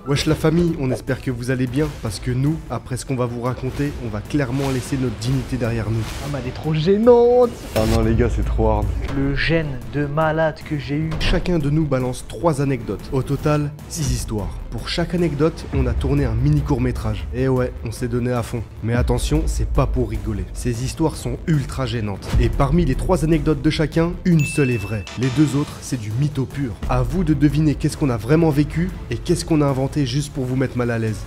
Wesh la famille, on espère que vous allez bien, parce que nous, après ce qu'on va vous raconter, on va clairement laisser notre dignité derrière nous. Ah mais elle est trop gênante. Ah non les gars, c'est trop hard. Le gène de malade que j'ai eu. Chacun de nous balance 3 anecdotes. Au total, 6 histoires. Pour chaque anecdote, on a tourné un mini court-métrage. Et ouais, on s'est donné à fond. Mais attention, c'est pas pour rigoler. Ces histoires sont ultra gênantes. Et parmi les 3 anecdotes de chacun, une seule est vraie. Les 2 autres, c'est du mytho pur. À vous de deviner qu'est-ce qu'on a vraiment vécu et qu'est-ce qu'on a inventé juste pour vous mettre mal à l'aise.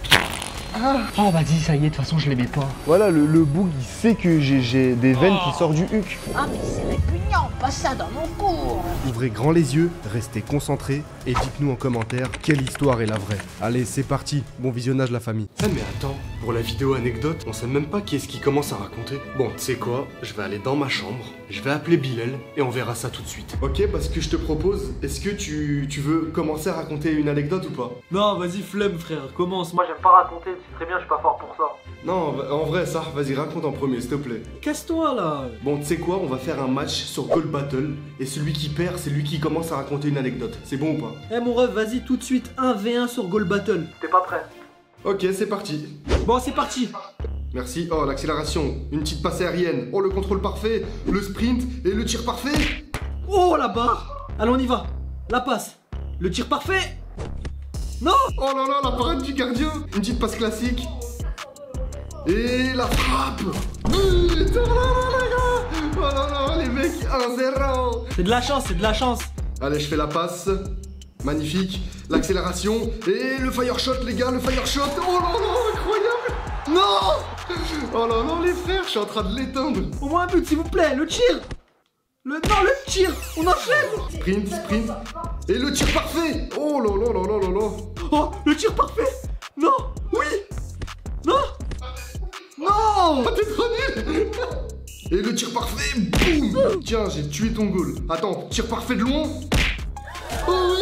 Ah vas-y, ça y est, de toute façon je l'aimais pas. Voilà, le boug, il sait que j'ai des veines qui sortent du huc. Ah mais c'est répugnant, pas ça dans mon cours. Ouvrez grand les yeux, restez concentrés et dites-nous en commentaire quelle histoire est la vraie. Allez, c'est parti, bon visionnage la famille. Ah mais attends, pour la vidéo anecdote, on sait même pas qui est-ce qui commence à raconter. Bon, tu sais quoi, je vais aller dans ma chambre, je vais appeler Bilal et on verra ça tout de suite. Ok, parce que je te propose, est-ce que tu veux commencer à raconter une anecdote ou pas? Non, vas-y, flemme, frère, commence. Moi, j'aime pas raconter, tu sais très bien, je suis pas fort pour ça. Non, en vrai ça, vas-y raconte en premier s'il te plaît. Casse-toi, là. Bon, tu sais quoi, on va faire un match sur Gold Battle et celui qui perd, c'est lui qui commence à raconter une anecdote. C'est bon ou pas? Eh, mon ref, vas-y, tout de suite, 1v1 sur Goal Battle. T'es pas prêt? Ok, c'est parti. Bon, c'est parti. Merci. Oh, l'accélération, une petite passe aérienne. Oh, le contrôle parfait, le sprint et le tir parfait. Oh, la barre. Allez, on y va. La passe. Le tir parfait. Non. Oh là là, la parade du gardien. Une petite passe classique. Et la frappe. Putain, oh là là, les gars. Oh là là, les mecs, 1-0. C'est de la chance, c'est de la chance. Allez, je fais la passe. Magnifique. L'accélération. Et le fire shot, les gars, le fire shot. Oh là là, incroyable. Non. Oh là là, les frères, je suis en train de l'éteindre. Au moins un but, s'il vous plaît. Le tir. Non, le tir. On enchaîne. Sprint, sprint. Et le tir parfait. Oh là là là là là là. Oh, le tir parfait. Non. Oui. Non. Non. Ah, t'es trop nul. Et le tir parfait, boum. Tiens, j'ai tué ton goal. Attends, tir parfait de loin. Oh oui.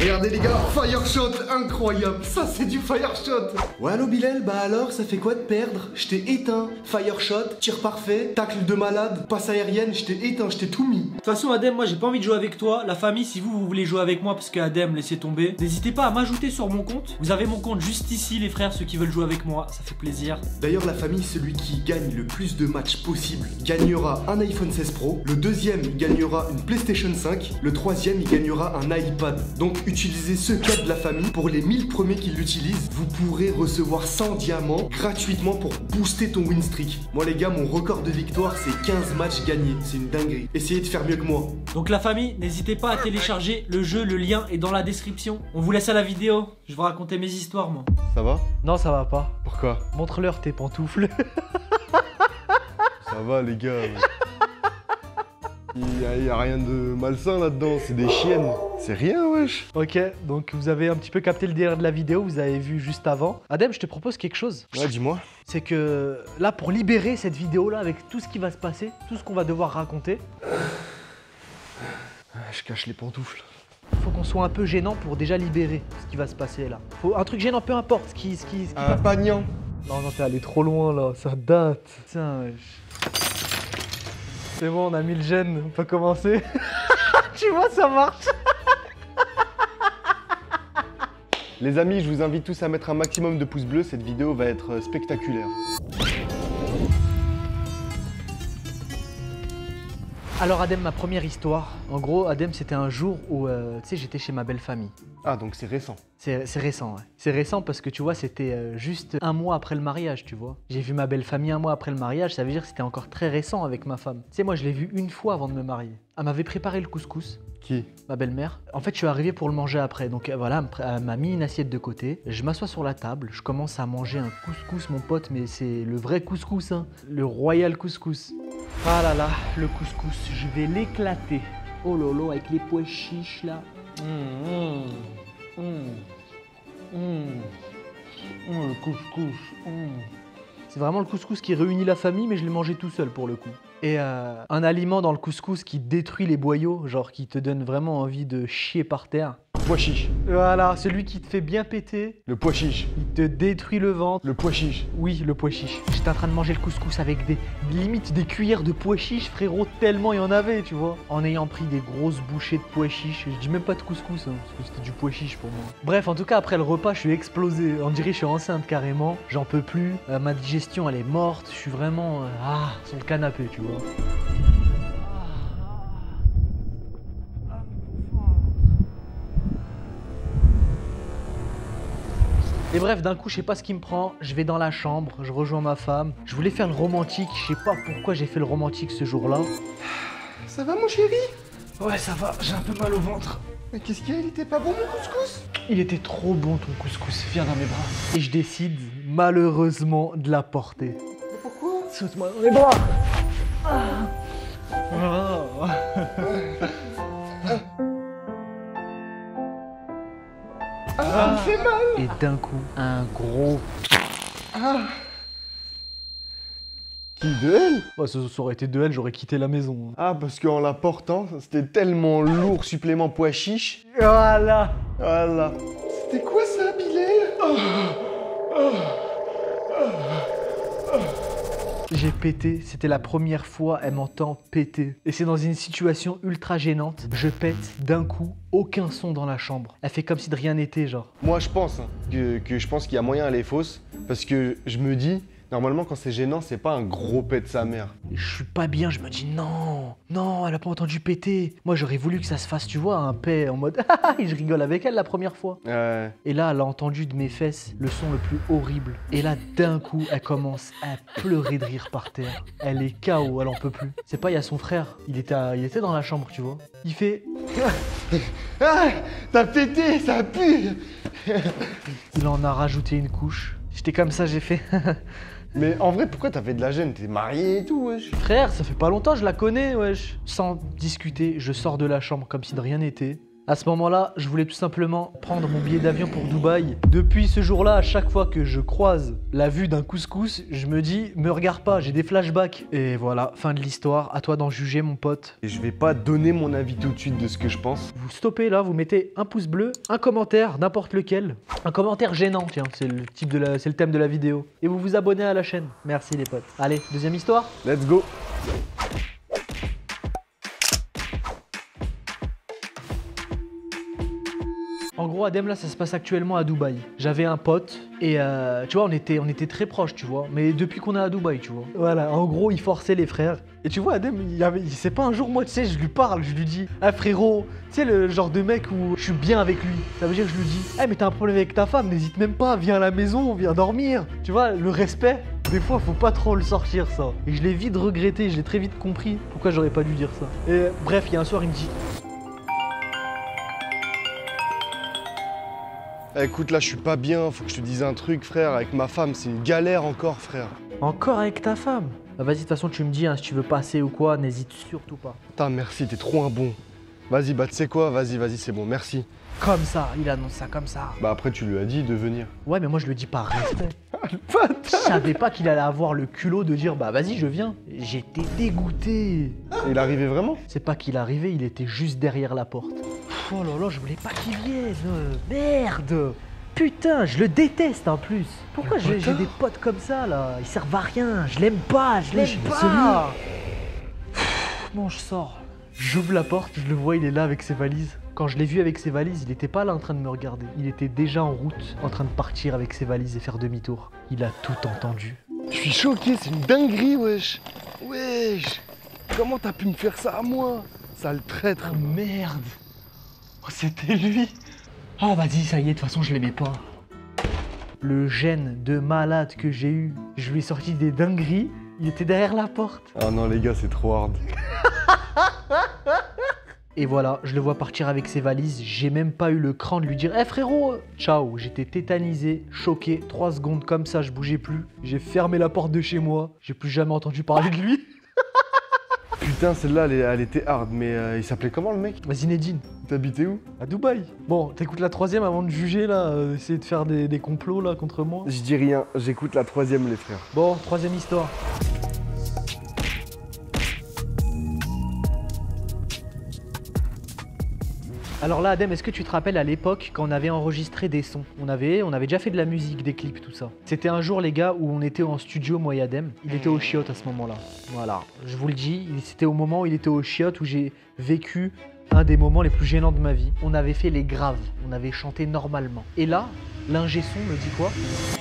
Regardez les gars, fire shot incroyable, ça c'est du fire shot. Ouais allo Bilal, bah alors ça fait quoi de perdre? Je t'ai éteint, fire shot, tir parfait, tacle de malade, passe aérienne, je t'ai éteint, je t'ai tout mis. De toute façon Adem, moi j'ai pas envie de jouer avec toi. La famille, si vous voulez jouer avec moi parce que Adem, laissez tomber, n'hésitez pas à m'ajouter sur mon compte. Vous avez mon compte juste ici les frères, ceux qui veulent jouer avec moi, ça fait plaisir. D'ailleurs la famille, celui qui gagne le plus de matchs possible gagnera un iPhone 16 Pro, le deuxième il gagnera une PlayStation 5, le troisième il gagnera un iPad. Donc utilisez ce code de la famille, pour les 1000 premiers qui l'utilisent, vous pourrez recevoir 100 diamants gratuitement pour booster ton win streak. Moi les gars, mon record de victoire c'est 15 matchs gagnés, c'est une dinguerie. Essayez de faire mieux que moi. Donc la famille, n'hésitez pas à télécharger le jeu, le lien est dans la description. On vous laisse à la vidéo, je vais raconter mes histoires moi. Ça va? Non, ça va pas. Pourquoi? Montre-leur tes pantoufles. Ça va les gars. Il y a rien de malsain là-dedans, c'est des chiennes. C'est rien wesh. Ok, donc vous avez un petit peu capté le délire de la vidéo, vous avez vu juste avant. Adem, je te propose quelque chose. Ouais, dis-moi. C'est que là, pour libérer cette vidéo-là avec tout ce qui va se passer, tout ce qu'on va devoir raconter, Je cache les pantoufles. faut qu'on soit un peu gênant pour déjà libérer ce qui va se passer là. Faut un truc gênant, peu importe ce qui Un va... pagnan. Non, non, t'es allé trop loin là, ça date. Tiens, wesh. C'est bon, on a mis le gène, on peut commencer. Tu vois, ça marche. Les amis, je vous invite tous à mettre un maximum de pouces bleus, cette vidéo va être spectaculaire. Alors Adem, ma première histoire. En gros, Adem, c'était un jour où, tu sais, j'étais chez ma belle famille. Ah, donc c'est récent. C'est récent, ouais. C'est récent parce que tu vois, c'était juste un mois après le mariage, tu vois. J'ai vu ma belle famille un mois après le mariage, ça veut dire que c'était encore très récent avec ma femme. Tu sais, moi, je l'ai vue une fois avant de me marier. Elle m'avait préparé le couscous. Qui? Ma belle-mère. En fait, je suis arrivé pour le manger après. Donc voilà, elle m'a mis une assiette de côté. Je m'assois sur la table. Je commence à manger un couscous, mon pote, mais c'est le vrai couscous, hein. Le royal couscous. Ah là là, le couscous, je vais l'éclater. Oh lolo, avec les pois chiches là. Le couscous. C'est vraiment le couscous qui réunit la famille, mais je l'ai mangé tout seul pour le coup. Et un aliment dans le couscous qui détruit les boyaux, genre qui te donne vraiment envie de chier par terre. pois chiche. Voilà, celui qui te fait bien péter, Le pois chiche. il te détruit le ventre. Le pois chiche. Oui, le pois chiche. J'étais en train de manger le couscous avec des limite des cuillères de pois chiche, frérot, tellement il y en avait, tu vois. En ayant pris des grosses bouchées de pois chiche. Je dis même pas de couscous, hein, parce que c'était du pois chiche pour moi. Bref, en tout cas, après le repas, je suis explosé. On dirait que je suis enceinte carrément. J'en peux plus. Ma digestion, elle est morte. Je suis vraiment sur le canapé, tu vois. Et bref, d'un coup, je sais pas ce qui me prend, je vais dans la chambre, je rejoins ma femme. Je voulais faire le romantique, je sais pas pourquoi j'ai fait le romantique ce jour-là. Ça va mon chéri? Ouais, ça va, j'ai un peu mal au ventre. Mais qu'est-ce qu'il y a? Il était pas bon mon couscous? Il était trop bon ton couscous, viens dans mes bras. Et je décide, malheureusement, de la porter. Mais pourquoi? Saute-moi dans les bras. Ah, il fait mal. Et d'un coup, un gros... Qui, de elle? Oh, ça aurait été de elle, j'aurais quitté la maison. Ah, parce qu'en la portant, c'était tellement lourd, supplément pois chiche. Voilà. Voilà. C'était quoi ça, Bilal? J'ai pété, c'était la première fois elle m'entend péter. Et c'est dans une situation ultra gênante. Je pète d'un coup, aucun son dans la chambre. Elle fait comme si de rien n'était, genre. Moi, je pense que je pense qu'il y a moyen elle est fausse. Parce que je me dis, normalement, quand c'est gênant, c'est pas un gros pet de sa mère. Je suis pas bien, je me dis non, non, elle a pas entendu péter. Moi j'aurais voulu que ça se fasse, tu vois, un paix en mode et je rigole avec elle la première fois. Et là, elle a entendu de mes fesses le son le plus horrible. Et là, d'un coup, elle commence à pleurer de rire par terre. Elle est KO, elle en peut plus. C'est pas, il y a son frère, il était dans la chambre, tu vois. Il fait... Ah, t'as pété, ça pue. Il en a rajouté une couche. J'étais comme ça, j'ai fait... Mais en vrai, pourquoi t'as fait de la gêne? T'es marié et tout, wesh. Frère, ça fait pas longtemps, je la connais, wesh. Sans discuter, je sors de la chambre comme si de rien n'était. À ce moment-là, je voulais tout simplement prendre mon billet d'avion pour Dubaï. Depuis ce jour-là, à chaque fois que je croise la vue d'un couscous, je me dis, me regarde pas, j'ai des flashbacks. Et voilà, fin de l'histoire. À toi d'en juger, mon pote. Et je vais pas donner mon avis tout de suite de ce que je pense. Vous stoppez là, vous mettez un pouce bleu, un commentaire, n'importe lequel. Un commentaire gênant, tiens, c'est le thème de la vidéo. Et vous vous abonnez à la chaîne. Merci les potes. Allez, deuxième histoire. Let's go. En gros, Adem, là, ça se passe actuellement à Dubaï. J'avais un pote et tu vois, on était très proches, tu vois. Mais depuis qu'on est à Dubaï, tu vois. Voilà, en gros, il forçait les frères. Et tu vois, Adem, c'est pas un jour, moi, tu sais, je lui parle, je lui dis, ah frérot, tu sais, le genre de mec où je suis bien avec lui. Ça veut dire que je lui dis, ah mais t'as un problème avec ta femme, n'hésite même pas, viens à la maison, viens dormir. Tu vois, le respect, des fois, faut pas trop le sortir, ça. Et je l'ai vite regretté, je l'ai très vite compris pourquoi j'aurais pas dû dire ça. Et bref, il y a un soir, il me dit, Écoute, là, je suis pas bien, faut que je te dise un truc, frère. Avec ma femme, c'est une galère encore, frère. encore avec ta femme? Bah, vas-y, de toute façon, tu me dis, hein, si tu veux passer ou quoi, n'hésite surtout pas. Putain, merci, t'es trop un bon. Vas-y, bah, tu sais quoi, vas-y, c'est bon, merci. Comme ça, il annonce ça comme ça. Bah, après, tu lui as dit de venir. Ouais, mais moi, je le dis par respect. Je savais pas qu'il allait avoir le culot de dire, bah vas-y, je viens. J'étais dégoûté. Et il arrivait vraiment? C'est pas qu'il arrivait, il était juste derrière la porte. Oh là là, je voulais pas qu'il vienne. Merde. Putain, je le déteste en plus. Pourquoi j'ai des potes comme ça là? Ils servent à rien. Je l'aime pas, je l'aime pas. Bon, je sors. J'ouvre la porte, je le vois, il est là avec ses valises. Quand je l'ai vu avec ses valises, il était pas là en train de me regarder. Il était déjà en route, en train de partir avec ses valises et faire demi-tour. Il a tout entendu. Je suis choqué, c'est une dinguerie, wesh. Wesh. Comment t'as pu me faire ça à moi? Sale traître. Oh merde. Oh, c'était lui. Oh vas-y, ça y est, de toute façon je l'aimais pas. Le gène de malade que j'ai eu, je lui ai sorti des dingueries, il était derrière la porte. Ah non les gars, c'est trop hard. Et voilà, je le vois partir avec ses valises, j'ai même pas eu le cran de lui dire « Eh frérot !» Ciao, j'étais tétanisé, choqué, 3 secondes comme ça, je bougeais plus. J'ai fermé la porte de chez moi, j'ai plus jamais entendu parler de lui. Putain, celle-là, elle était hard, mais il s'appelait comment le mec? Zinedine. T'habitais où? À Dubaï. Bon, t'écoutes la 3e avant de juger là, essayer de faire des complots là contre moi. Je dis rien, j'écoute la 3e les frères. Bon, 3e histoire. Alors là, Adem, est-ce que tu te rappelles à l'époque quand on avait enregistré des sons? On avait déjà fait de la musique, des clips, tout ça. C'était un jour, les gars, où on était en studio, moi et Adem. Il était au chiottes à ce moment-là. Voilà, je vous le dis, c'était au moment où il était au chiottes où j'ai vécu un des moments les plus gênants de ma vie. On avait fait les graves, on avait chanté normalement. Et là, l'ingé son me dit quoi?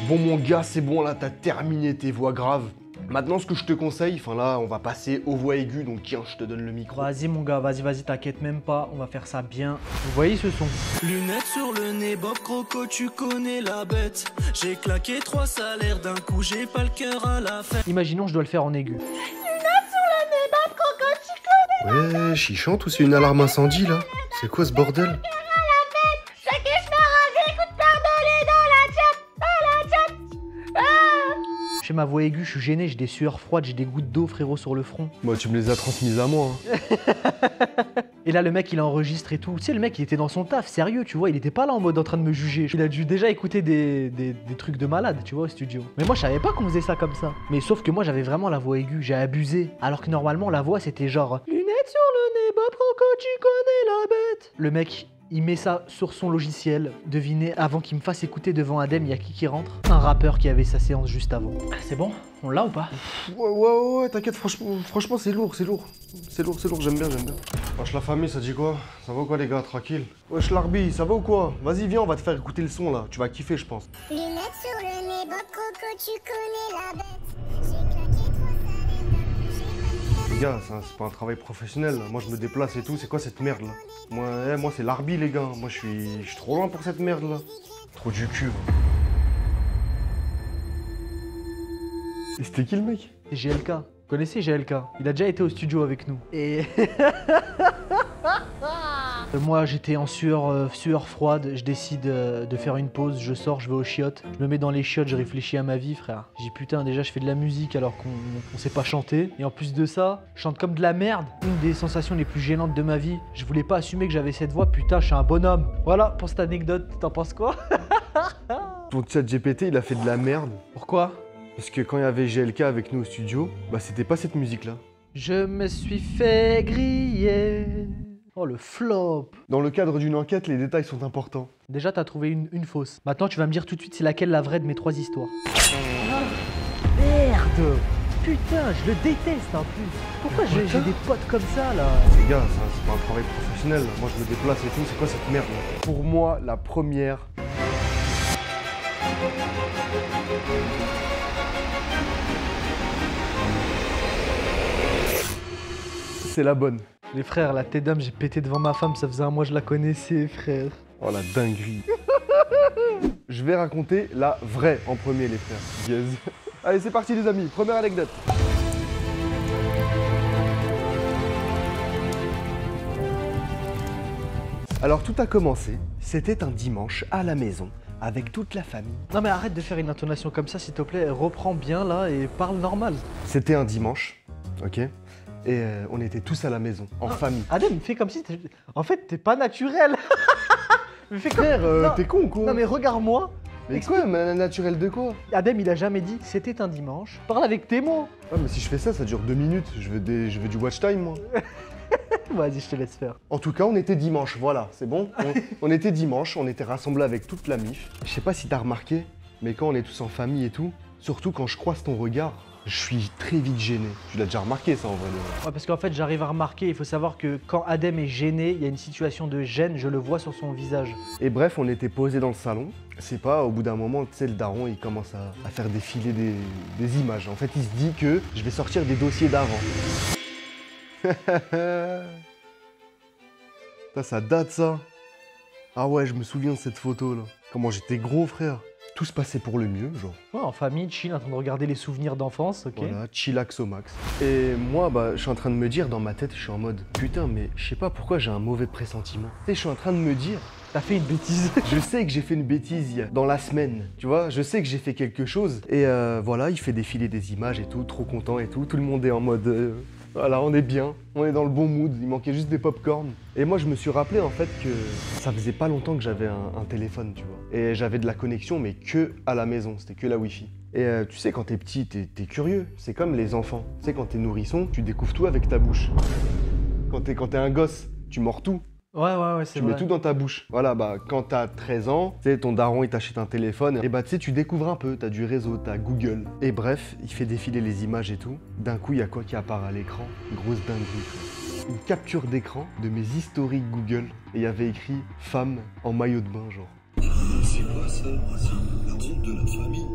Bon mon gars, c'est bon là, t'as terminé tes voix graves. Maintenant, ce que je te conseille, enfin là, on va passer aux voix aiguës, donc tiens, je te donne le micro. Vas-y mon gars, vas-y, t'inquiète même pas, on va faire ça bien. Vous voyez ce son? Lunettes sur le nez, Bob Croco, tu connais la bête. J'ai claqué 3 salaires d'un coup, j'ai pas le cœur à la fête. Imaginons, je dois le faire en aigu. Ouais, il chante ou c'est une alarme incendie là? C'est quoi ce bordel? J'ai ma voix aiguë, je suis gêné, j'ai des sueurs froides, j'ai des gouttes d'eau frérot sur le front. Moi, tu me les as transmises à moi. Hein. Et là le mec il enregistre et tout. Tu sais le mec il était dans son taf, sérieux tu vois, il était pas là en mode en train de me juger. Il a dû déjà écouter des trucs de malade tu vois au studio. Mais moi je savais pas qu'on faisait ça comme ça. Mais sauf que moi j'avais vraiment la voix aiguë, j'ai abusé. Alors que normalement la voix c'était genre lunettes sur le nez, Bob Croco, tu connais la bête. Le mec il met ça sur son logiciel. Devinez, avant qu'il me fasse écouter devant Adem, il y a qui rentre? Un rappeur qui avait sa séance juste avant. C'est bon? On l'a ou pas? Ouais, t'inquiète, franchement, c'est lourd. C'est lourd, j'aime bien. Wesh la famille, ça dit quoi? Ça va ou quoi les gars, tranquille? Wesh l'arbi, ça va ou quoi? Vas-y, viens, on va te faire écouter le son là, tu vas kiffer je pense. Lunettes sur le nez, Bob Croco, tu connais la bête. J'ai claqué 3 salaires. Les gars, c'est pas un travail professionnel, là. Moi je me déplace et tout, c'est quoi cette merde là? Moi c'est l'arbi les gars, moi je suis trop loin pour cette merde là. Trop du cul. Et c'était qui le mec? C'est GLK. Vous connaissez GLK? Il a déjà été au studio avec nous. Et moi j'étais en sueur froide, je décide de faire une pause, je sors, je vais aux chiottes. Je me mets dans les chiottes, je réfléchis à ma vie frère. J'ai dit putain déjà je fais de la musique alors qu'on sait pas chanter. Et en plus de ça, je chante comme de la merde. Une des sensations les plus gênantes de ma vie. Je voulais pas assumer que j'avais cette voix, putain je suis un bonhomme. Voilà pour cette anecdote, t'en penses quoi? Ton chat GPT il a fait de la merde. Pourquoi? Parce que quand il y avait GLK avec nous au studio, bah c'était pas cette musique là. Je me suis fait griller. Oh le flop. Dans le cadre d'une enquête, les détails sont importants. Déjà t'as trouvé une fausse. Maintenant tu vas me dire tout de suite c'est laquelle la vraie de mes 3 histoires. Ah, merde. Putain je le déteste en plus. Pourquoi j'ai des potes comme ça là? Les gars, c'est pas un travail professionnel. Moi je me déplace et tout, c'est quoi cette merde là? Pour moi, la première... C'est la bonne. Les frères, la tête d'âme, j'ai pété devant ma femme, ça faisait un mois je la connaissais, frère. Oh la dinguerie. Je vais raconter la vraie en premier, les frères. Yes. Allez, c'est parti les amis, première anecdote. Alors tout a commencé, c'était un dimanche à la maison, avec toute la famille. Non mais arrête de faire une intonation comme ça s'il te plaît, reprends bien là et parle normal. C'était un dimanche, ok? Et on était tous à la maison, en famille. Adem, fais comme si en fait t'es pas naturel. Mais fais comme... Frère, t'es con ou quoi? Non mais regarde-moi. Mais quoi, naturel de quoi? Adem il a jamais dit c'était un dimanche. Parle avec tes mots. Ah mais si je fais ça, ça dure 2 minutes. Je veux du watch time moi. Vas-y, je te laisse faire. En tout cas, on était dimanche, voilà, c'est bon. On était dimanche, on était rassemblés avec toute la MIF. Je sais pas si t'as remarqué, mais quand on est tous en famille et tout, surtout quand je croise ton regard, je suis très vite gêné. Tu l'as déjà remarqué ça en vrai. Ouais, parce qu'en fait, j'arrive à remarquer, il faut savoir que quand Adem est gêné, il y a une situation de gêne, je le vois sur son visage. Et bref, on était posés dans le salon. C'est pas, au bout d'un moment, tu sais, le daron, il commence à faire défiler des images. En fait, il se dit que je vais sortir des dossiers d'avant. Ça date ça. Ah ouais, je me souviens de cette photo là. Comment j'étais gros frère. Tout se passait pour le mieux, genre. Ouais, en famille, chill, en train de regarder les souvenirs d'enfance, ok. Voilà, chillax au max. Et moi, bah, je suis en train de me dire, dans ma tête, je suis en mode, putain, mais je sais pas pourquoi j'ai un mauvais pressentiment. Tu sais, je suis en train de me dire, t'as fait une bêtise. Je sais que j'ai fait une bêtise dans la semaine, tu vois. Je sais que j'ai fait quelque chose. Et voilà, il fait défiler des images et tout, trop content et tout. Tout le monde est en mode... Voilà, on est bien, on est dans le bon mood, il manquait juste des pop-corn. Et moi, je me suis rappelé en fait que ça faisait pas longtemps que j'avais un téléphone, tu vois. Et j'avais de la connexion, mais que à la maison, c'était que la Wi-Fi. Et tu sais, quand t'es petit, t'es curieux. C'est comme les enfants. Tu sais, quand t'es nourrisson, tu découvres tout avec ta bouche. Quand t'es un gosse, tu mords tout. Ouais, c'est Tu mets vrai. tout dans ta bouche. Voilà, bah quand t'as 13 ans, tu sais, ton daron il t'achète un téléphone, et bah tu sais, tu découvres un peu, t'as du réseau, t'as Google. Et bref, il fait défiler les images et tout. D'un coup, il y a quoi qui apparaît à l'écran? Grosse dinguerie, quoi. Une capture d'écran de mes historiques Google, et il y avait écrit femme en maillot de bain, genre. C'est quoi ça? C'est un compte de la famille.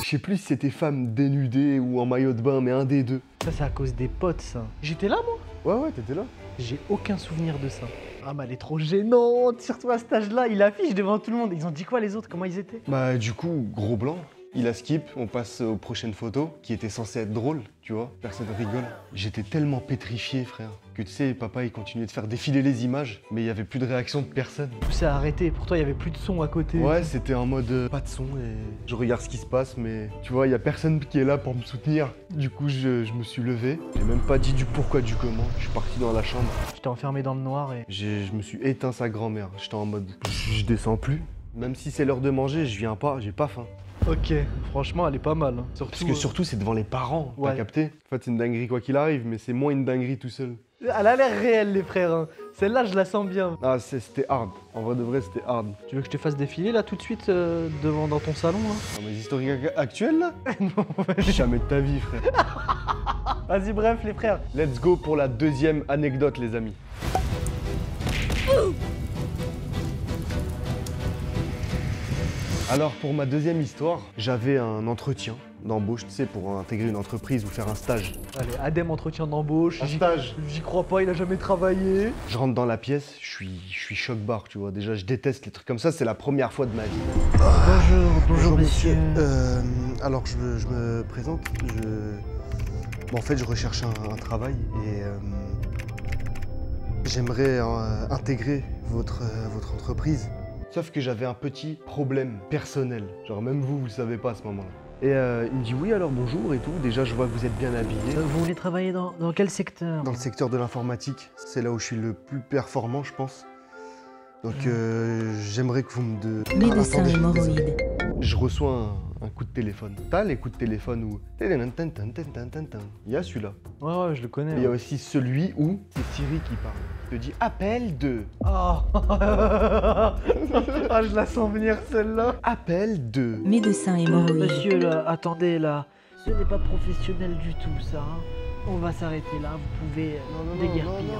Je sais plus si c'était femme dénudée ou en maillot de bain, mais un des deux. Ça, c'est à cause des potes, ça. J'étais là, moi? Ouais, t'étais là. J'ai aucun souvenir de ça. Ah, mais elle est trop gênante, surtout à cet âge-là. Il affiche devant tout le monde. Ils ont dit quoi, les autres? Comment ils étaient? Bah du coup, gros blanc. Il a skip, on passe aux prochaines photos, qui étaient censées être drôles, tu vois. Personne rigole. J'étais tellement pétrifié, frère, que tu sais, papa, il continuait de faire défiler les images, mais il y avait plus de réaction de personne. Tout s'est arrêté. Pourtant, il y avait plus de son à côté. Ouais, c'était en mode pas de son et je regarde ce qui se passe, mais tu vois, il y a personne qui est là pour me soutenir. Du coup, je me suis levé. J'ai même pas dit du pourquoi, du comment. Je suis parti dans la chambre. J'étais enfermé dans le noir et... Je me suis éteint sa grand-mère. J'étais en mode, je descends plus. Même si c'est l'heure de manger, je viens pas, j'ai pas faim. Ok, franchement, elle est pas mal. Hein. Parce que surtout, c'est devant les parents, Ouais. t'as capté? En fait, c'est une dinguerie quoi qu'il arrive, mais c'est moins une dinguerie tout seul. Elle a l'air réelle, les frères. Hein. Celle-là, je la sens bien. Ah, c'était hard. En vrai de vrai, c'était hard. Tu veux que je te fasse défiler, là, tout de suite, dans ton salon, là? Dans mes historiques actuels, là? Non, Jamais de ta vie, frère. vas-y, bref, les frères. Let's go pour la deuxième anecdote, les amis. Alors, pour ma deuxième histoire, j'avais un entretien d'embauche, tu sais, pour intégrer une entreprise ou faire un stage. Allez, Adem, entretien d'embauche. Un stage. J'y crois pas, il a jamais travaillé. Je rentre dans la pièce, je suis choc-barre, tu vois. Déjà, je déteste les trucs comme ça, c'est la première fois de ma vie. Bonjour, messieurs. Alors, je me présente. Bon, en fait, je recherche un travail et j'aimerais intégrer votre entreprise. Sauf que j'avais un petit problème personnel. Genre, même vous le savez pas à ce moment-là. Et il me dit oui, alors bonjour et tout. Déjà, je vois que vous êtes bien habillé. Vous voulez travailler dans quel secteur? Dans le secteur de l'informatique, c'est là où je suis le plus performant, je pense. Donc, j'aimerais que vous me... Médecin Attendez. hémorroïde. Je reçois un coup de téléphone. T'as les coups de téléphone où... Il y a celui-là. Ouais, je le connais. Il y a aussi celui où c'est Siri qui parle. Il te dit appel de... Oh. Ah, je la sens venir, celle-là. Appel de... Médecin hémorroïde. Monsieur, là, attendez, là. Ce n'est pas professionnel du tout, ça. Hein. On va s'arrêter là, vous pouvez déguerpir.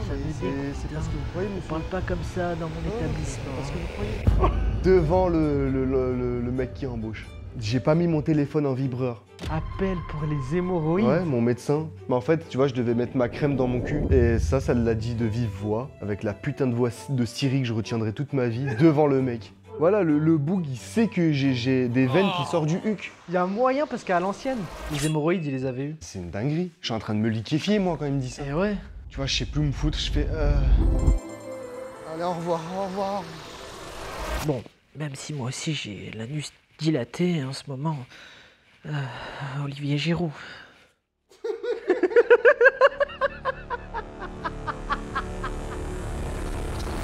Ça me dégoûte, c'est hein. parce que vous croyez, On monsieur. parle pas comme ça dans mon établissement. Parce que vous croyez. Devant le mec qui embauche. J'ai pas mis mon téléphone en vibreur. Appel pour les hémorroïdes. Ouais, mon médecin. Mais en fait, tu vois, je devais mettre ma crème dans mon cul. Et ça l'a dit de vive voix. Avec la putain de voix de Siri que je retiendrai toute ma vie. Devant le mec. Voilà, le boug, il sait que j'ai des veines qui sortent du huc. Il y a un moyen parce qu'à l'ancienne, les hémorroïdes, il les avait eu. C'est une dinguerie. Je suis en train de me liquéfier, moi, quand il me dit ça. Et ouais. Tu vois, je sais plus où me foutre. Je fais... Allez, au revoir, au revoir. Bon, même si moi aussi j'ai l'anus dilaté en ce moment. Olivier Giroud.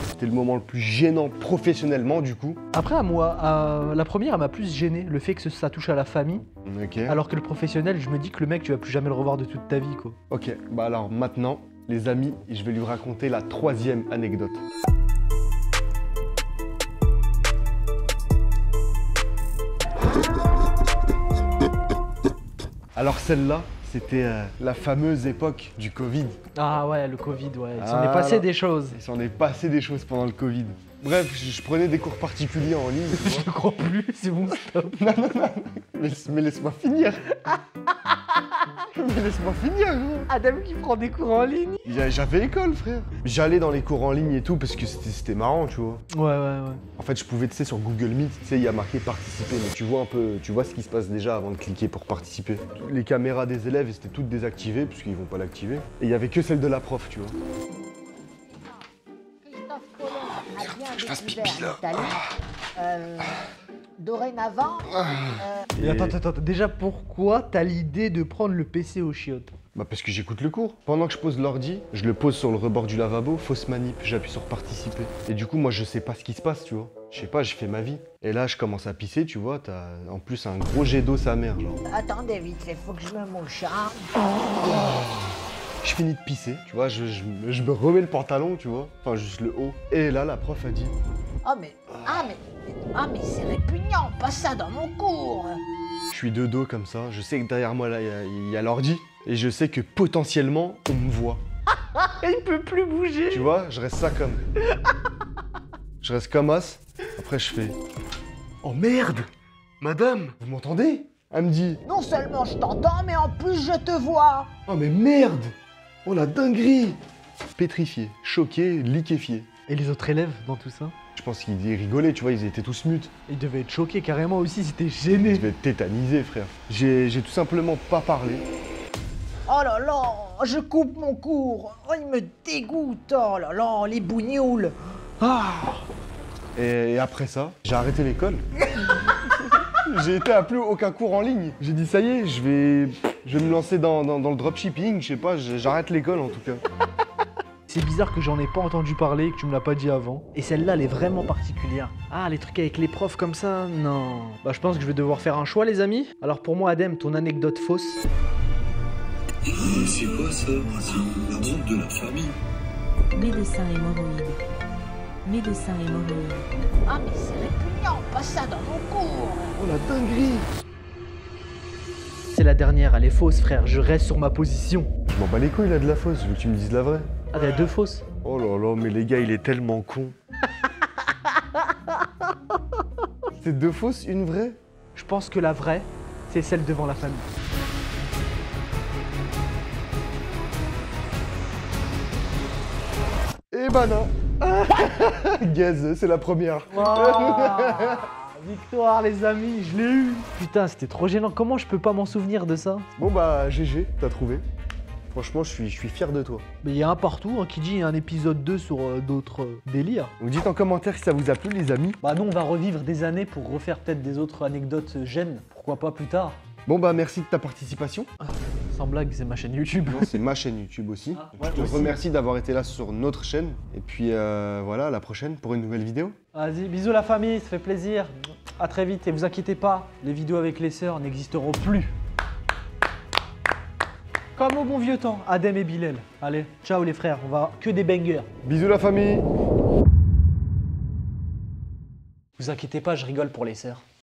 C'était le moment le plus gênant professionnellement, du coup. Après, à moi, la première, elle m'a plus gêné, le fait que ça touche à la famille. Ok. Alors que le professionnel, je me dis que le mec, tu vas plus jamais le revoir de toute ta vie, quoi. Ok, bah alors maintenant, les amis, je vais lui raconter la troisième anecdote. Alors celle-là, c'était la fameuse époque du Covid. Ah ouais, le Covid, ouais. Il s'en Ah est passé là. des choses. Il s'en est passé des choses pendant le Covid. Bref, je prenais des cours particuliers en ligne. tu vois. Je crois plus, c'est bon, stop. Mais laisse-moi finir. Mais laisse-moi finir, gros. Adam qui prend des cours en ligne. J'avais école, frère. J'allais dans les cours en ligne et tout parce que c'était marrant, tu vois. Ouais. En fait, je pouvais, tu sais, sur Google Meet, tu sais, il y a marqué participer, mais tu vois un peu, tu vois ce qui se passe déjà avant de cliquer pour participer. Les caméras des élèves, elles étaient toutes désactivées, puisqu'ils vont pas l'activer. Et il y avait que celle de la prof, tu vois. Christophe Colomb a bien découvert l'Italie. Dorénavant, Et attends, déjà pourquoi t'as l'idée de prendre le PC aux chiottes? Bah parce que j'écoute le cours. Pendant que je pose l'ordi, je le pose sur le rebord du lavabo, fausse manip, j'appuie sur participer. Et du coup, moi, je sais pas ce qui se passe, tu vois. Je sais pas, j'ai fait ma vie. Et là, je commence à pisser, tu vois, t'as en plus un gros jet d'eau sa mère, genre. attendez vite, il faut que je me mouche. Hein. Je finis de pisser, tu vois, je me remets le pantalon, tu vois, enfin juste le haut. Et là, la prof a dit... Oh mais, mais c'est répugnant, pas ça dans mon cours. Je suis de dos comme ça, je sais que derrière moi, là, il y a l'ordi. Et je sais que potentiellement, on me voit. Il peut plus bouger. Tu vois, je reste ça comme... Je reste comme as. Après, je fais... Oh merde! Madame, vous m'entendez? Elle me dit... Non seulement je t'entends, mais en plus je te vois. Oh mais merde! Oh la dinguerie! Pétrifié, choqué, liquéfié. Et les autres élèves dans tout ça? Je pense qu'ils rigolaient, tu vois, ils étaient tous mutes. Ils devaient être choqués carrément aussi, c'était gêné. Ils devaient être tétanisés, frère. J'ai tout simplement pas parlé. Oh là là, je coupe mon cours. Oh, il me dégoûte. Oh là là, les bougnoules. Ah! Et après ça, j'ai arrêté l'école. J'ai été à plus aucun cours en ligne. J'ai dit ça y est, je vais me lancer dans le dropshipping, je sais pas, j'arrête l'école en tout cas. C'est bizarre que j'en ai pas entendu parler et que tu me l'as pas dit avant. Et celle-là, elle est vraiment particulière. Ah, les trucs avec les profs comme ça, non. Bah, je pense que je vais devoir faire un choix, les amis. Alors pour moi, Adem, ton anecdote fausse. C'est quoi ça? La honte de la famille. Médecin hémorroïde. Médecin hémorroïde. Ah mais c'est répugnant, pas ça dans mon cours. Oh la dinguerie! C'est la dernière, elle est fausse, frère. Je reste sur ma position. Je m'en bats les couilles là de la fausse, je veux que tu me dises la vraie. Ah, t'as deux fausses. Oh là là, mais les gars, il est tellement con. C'est deux fausses, une vraie? Je pense que la vraie, c'est celle devant la famille. Eh ben non. Gaz, c'est la première. Victoire, les amis, je l'ai eu. Putain, c'était trop gênant. Comment je peux pas m'en souvenir de ça? Bon bah GG, t'as trouvé. Franchement, je suis fier de toi. Mais il y a un partout qui dit un épisode 2 sur d'autres délires. Donc dites en commentaire si ça vous a plu, les amis. Bah nous, on va revivre des années pour refaire peut-être des autres anecdotes gênes. Pourquoi pas plus tard? Bon bah merci de ta participation. Sans blague, c'est ma chaîne YouTube. Non, c'est ma chaîne YouTube aussi. Ah, Donc, ouais, je te aussi. remercie d'avoir été là sur notre chaîne. Et puis voilà, à la prochaine pour une nouvelle vidéo. Vas-y, bisous la famille, ça fait plaisir. À très vite et vous inquiétez pas, les vidéos avec les sœurs n'existeront plus. Comme au bon vieux temps, Adem et Bilal. Allez, ciao les frères, on va que des bangers. Bisous la famille. Vous inquiétez pas, je rigole pour les sœurs.